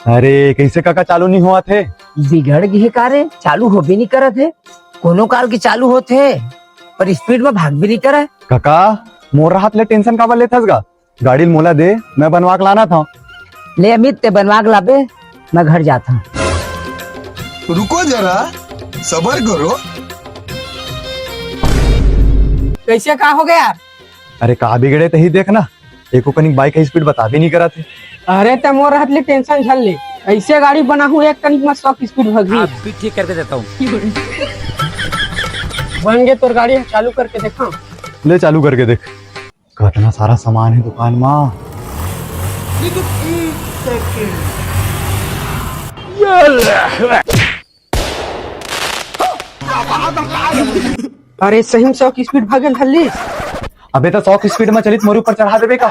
अरे कैसे काका चालू नहीं हुआ थे? बिगड़ गई कारे, चालू हो भी नहीं करे थे। कोनो कार के चालू होते पर स्पीड में भाग भी नहीं करे। काका मोर हाथ ले टेंशन काबर लेथस गा? गाड़ी मोला दे, मैं बनवा के लाना था। ले अमित ते बनवा के लाबे, मैं घर जाता हूँ। रुको जरा, सबर करो। कैसे का हो गया? अरे कहा बिगड़े तही देख ना, एको कनिक बाइक की स्पीड बता भी नहीं करा थे। अरे ते मोर हाथ ले टेंशन झल ले, ऐसे गाड़ी बना हूँ एक कनिक में 100 की स्पीड भागी। आप भी ठीक करके देता हूँ। बन गए तोर गाड़ी, चालू करके देखा। ले चालू करके देख, कितना सारा सामान है दुकान में। अरे सही में 100 की स्पीड भागे झल्ली। अबे तो 100 की स्पीड में चलित मोरू पर चढ़ा देवे का।